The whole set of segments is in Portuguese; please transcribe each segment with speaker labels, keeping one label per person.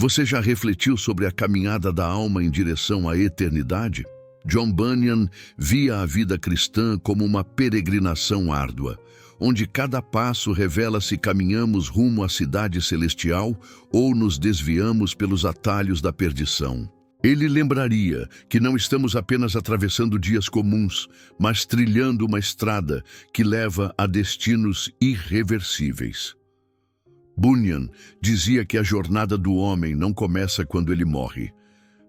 Speaker 1: Você já refletiu sobre a caminhada da alma em direção à eternidade? John Bunyan via a vida cristã como uma peregrinação árdua, onde cada passo revela se caminhamos rumo à cidade celestial ou nos desviamos pelos atalhos da perdição. Ele lembraria que não estamos apenas atravessando dias comuns, mas trilhando uma estrada que leva a destinos irreversíveis. Bunyan dizia que a jornada do homem não começa quando ele morre,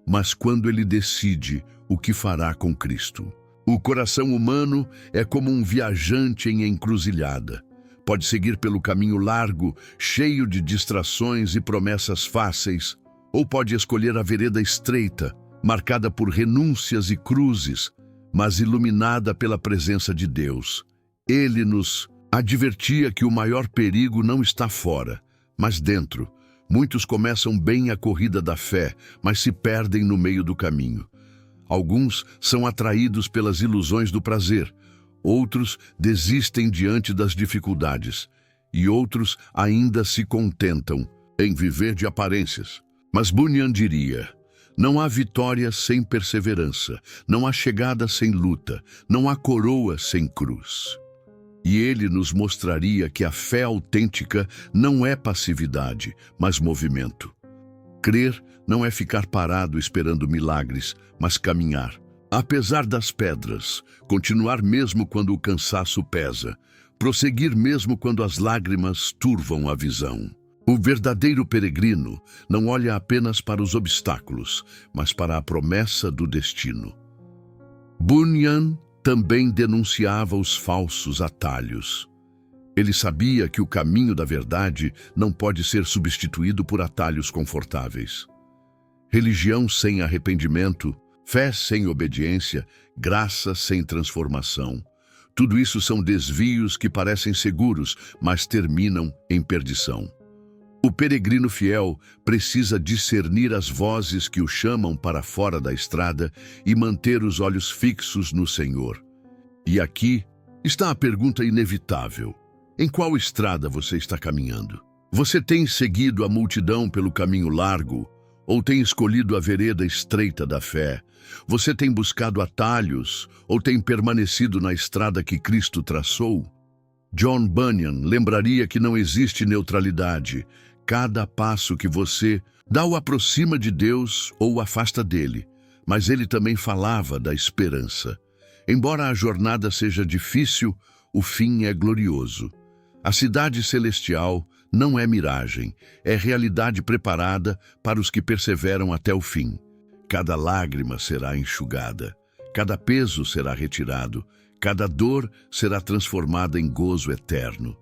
Speaker 1: mas quando ele decide o que fará com Cristo. O coração humano é como um viajante em encruzilhada. Pode seguir pelo caminho largo, cheio de distrações e promessas fáceis, ou pode escolher a vereda estreita, marcada por renúncias e cruzes, mas iluminada pela presença de Deus. Ele nos advertia que o maior perigo não está fora, mas dentro. Muitos começam bem a corrida da fé, mas se perdem no meio do caminho. Alguns são atraídos pelas ilusões do prazer, outros desistem diante das dificuldades, e outros ainda se contentam em viver de aparências. Mas Bunyan diria: não há vitória sem perseverança, não há chegada sem luta, não há coroa sem cruz. E ele nos mostraria que a fé autêntica não é passividade, mas movimento. Crer não é ficar parado esperando milagres, mas caminhar. Apesar das pedras, continuar mesmo quando o cansaço pesa, prosseguir mesmo quando as lágrimas turvam a visão. O verdadeiro peregrino não olha apenas para os obstáculos, mas para a promessa do destino. Bunyan também denunciava os falsos atalhos. Ele sabia que o caminho da verdade não pode ser substituído por atalhos confortáveis. Religião sem arrependimento, fé sem obediência, graça sem transformação. Tudo isso são desvios que parecem seguros, mas terminam em perdição. O peregrino fiel precisa discernir as vozes que o chamam para fora da estrada e manter os olhos fixos no Senhor. E aqui está a pergunta inevitável: em qual estrada você está caminhando? Você tem seguido a multidão pelo caminho largo ou tem escolhido a vereda estreita da fé? Você tem buscado atalhos ou tem permanecido na estrada que Cristo traçou? John Bunyan lembraria que não existe neutralidade. Cada passo que você dá o aproxima de Deus ou o afasta dele, mas ele também falava da esperança. Embora a jornada seja difícil, o fim é glorioso. A cidade celestial não é miragem, é realidade preparada para os que perseveram até o fim. Cada lágrima será enxugada, cada peso será retirado, cada dor será transformada em gozo eterno.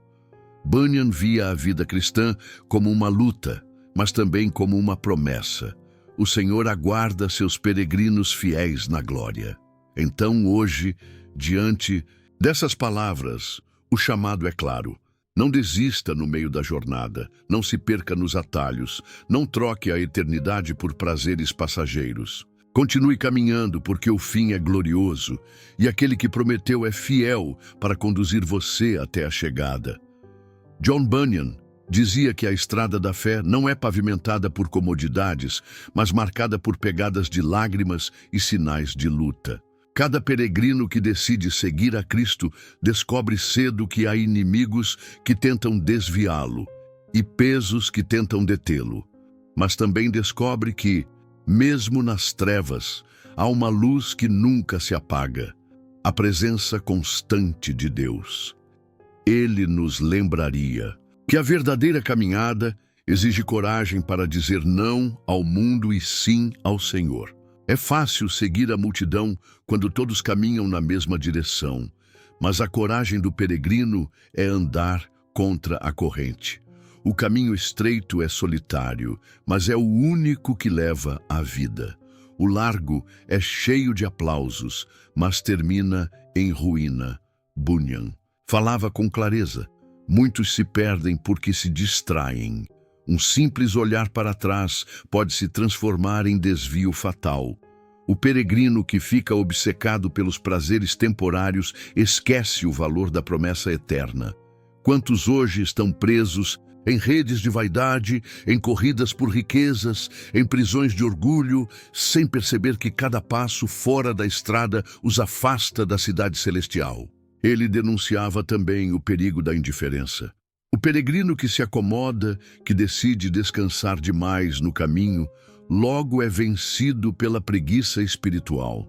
Speaker 1: Bunyan via a vida cristã como uma luta, mas também como uma promessa. O Senhor aguarda seus peregrinos fiéis na glória. Então, hoje, diante dessas palavras, o chamado é claro. Não desista no meio da jornada, não se perca nos atalhos, não troque a eternidade por prazeres passageiros. Continue caminhando, porque o fim é glorioso, e aquele que prometeu é fiel para conduzir você até a chegada. John Bunyan dizia que a estrada da fé não é pavimentada por comodidades, mas marcada por pegadas de lágrimas e sinais de luta. Cada peregrino que decide seguir a Cristo descobre cedo que há inimigos que tentam desviá-lo e pesos que tentam detê-lo. Mas também descobre que, mesmo nas trevas, há uma luz que nunca se apaga, a presença constante de Deus. Ele nos lembraria que a verdadeira caminhada exige coragem para dizer não ao mundo e sim ao Senhor. É fácil seguir a multidão quando todos caminham na mesma direção, mas a coragem do peregrino é andar contra a corrente. O caminho estreito é solitário, mas é o único que leva à vida. O largo é cheio de aplausos, mas termina em ruína. Bunyan falava com clareza. Muitos se perdem porque se distraem. Um simples olhar para trás pode se transformar em desvio fatal. O peregrino que fica obcecado pelos prazeres temporários esquece o valor da promessa eterna. Quantos hoje estão presos em redes de vaidade, em corridas por riquezas, em prisões de orgulho, sem perceber que cada passo fora da estrada os afasta da cidade celestial. Ele denunciava também o perigo da indiferença. O peregrino que se acomoda, que decide descansar demais no caminho, logo é vencido pela preguiça espiritual.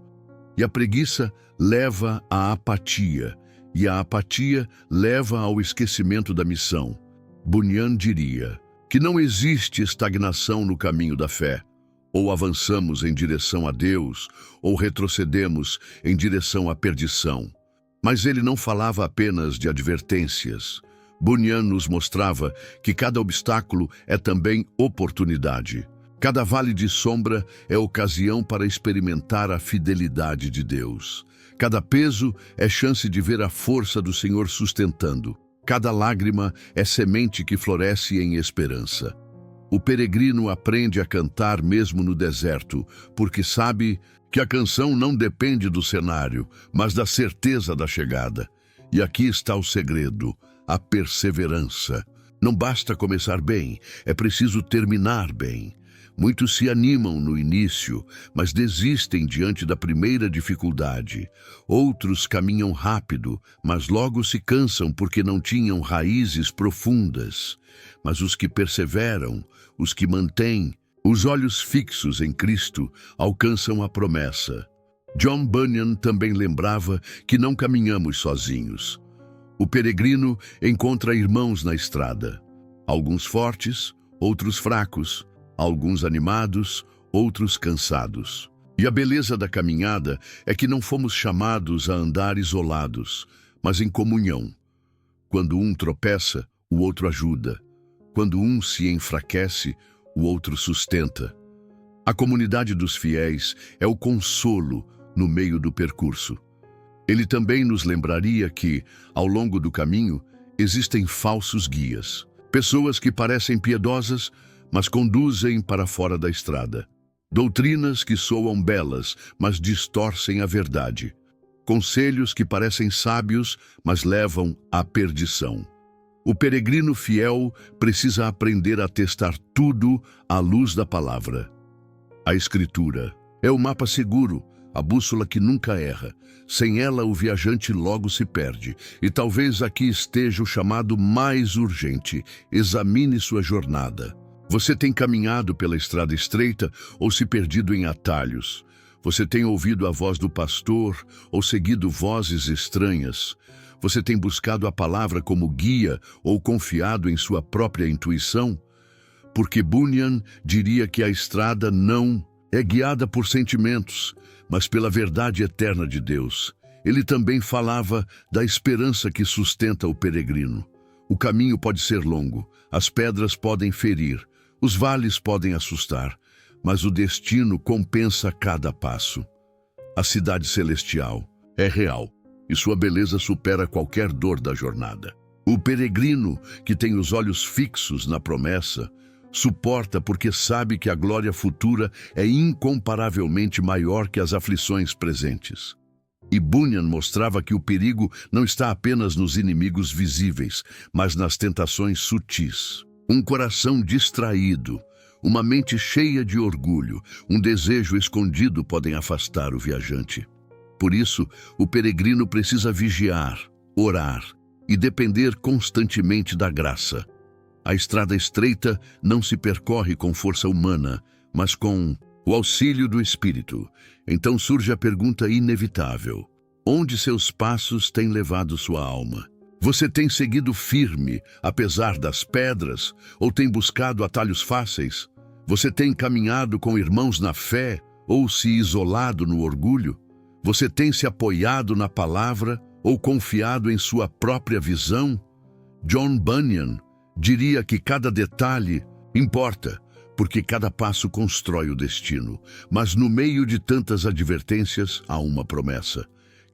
Speaker 1: E a preguiça leva à apatia, e a apatia leva ao esquecimento da missão. Bunyan diria que não existe estagnação no caminho da fé. Ou avançamos em direção a Deus, ou retrocedemos em direção à perdição. Mas ele não falava apenas de advertências. Bunyan nos mostrava que cada obstáculo é também oportunidade. Cada vale de sombra é ocasião para experimentar a fidelidade de Deus. Cada peso é chance de ver a força do Senhor sustentando. Cada lágrima é semente que floresce em esperança. O peregrino aprende a cantar mesmo no deserto, porque sabe que a canção não depende do cenário, mas da certeza da chegada. E aqui está o segredo: a perseverança. Não basta começar bem, é preciso terminar bem. Muitos se animam no início, mas desistem diante da primeira dificuldade. Outros caminham rápido, mas logo se cansam porque não tinham raízes profundas. Mas os que perseveram, os que mantêm os olhos fixos em Cristo, alcançam a promessa. John Bunyan também lembrava que não caminhamos sozinhos. O peregrino encontra irmãos na estrada. Alguns fortes, outros fracos. Alguns animados, outros cansados. E a beleza da caminhada é que não fomos chamados a andar isolados, mas em comunhão. Quando um tropeça, o outro ajuda. Quando um se enfraquece, o outro sustenta. A comunidade dos fiéis é o consolo no meio do percurso. Ele também nos lembraria que, ao longo do caminho, existem falsos guias. Pessoas que parecem piedosas, mas conduzem para fora da estrada. Doutrinas que soam belas, mas distorcem a verdade. Conselhos que parecem sábios, mas levam à perdição. O peregrino fiel precisa aprender a testar tudo à luz da palavra. A Escritura é o mapa seguro, a bússola que nunca erra. Sem ela, o viajante logo se perde. E talvez aqui esteja o chamado mais urgente: examine sua jornada. Você tem caminhado pela estrada estreita ou se perdido em atalhos? Você tem ouvido a voz do pastor ou seguido vozes estranhas? Você tem buscado a palavra como guia ou confiado em sua própria intuição? Porque Bunyan diria que a estrada não é guiada por sentimentos, mas pela verdade eterna de Deus. Ele também falava da esperança que sustenta o peregrino. O caminho pode ser longo, as pedras podem ferir, os vales podem assustar, mas o destino compensa cada passo. A cidade celestial é real e sua beleza supera qualquer dor da jornada. O peregrino, que tem os olhos fixos na promessa, suporta porque sabe que a glória futura é incomparavelmente maior que as aflições presentes. E Bunyan mostrava que o perigo não está apenas nos inimigos visíveis, mas nas tentações sutis. Um coração distraído, uma mente cheia de orgulho, um desejo escondido podem afastar o viajante. Por isso, o peregrino precisa vigiar, orar e depender constantemente da graça. A estrada estreita não se percorre com força humana, mas com o auxílio do Espírito. Então surge a pergunta inevitável: onde seus passos têm levado sua alma? Você tem seguido firme, apesar das pedras, ou tem buscado atalhos fáceis? Você tem caminhado com irmãos na fé, ou se isolado no orgulho? Você tem se apoiado na palavra, ou confiado em sua própria visão? John Bunyan diria que cada detalhe importa, porque cada passo constrói o destino. Mas no meio de tantas advertências, há uma promessa.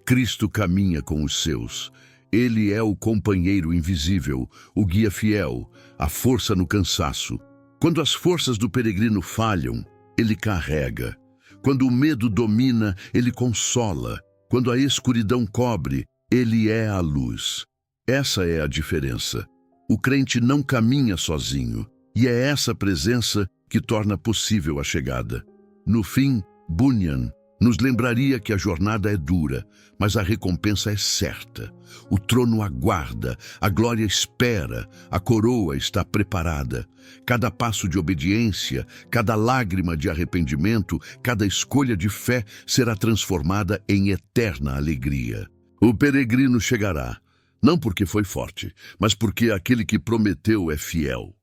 Speaker 1: Cristo caminha com os seus. Ele é o companheiro invisível, o guia fiel, a força no cansaço. Quando as forças do peregrino falham, ele carrega. Quando o medo domina, ele consola. Quando a escuridão cobre, ele é a luz. Essa é a diferença. O crente não caminha sozinho, e é essa presença que torna possível a chegada. No fim, Bunyan nos lembraria que a jornada é dura, mas a recompensa é certa. O trono aguarda, a glória espera, a coroa está preparada. Cada passo de obediência, cada lágrima de arrependimento, cada escolha de fé será transformada em eterna alegria. O peregrino chegará, não porque foi forte, mas porque aquele que prometeu é fiel.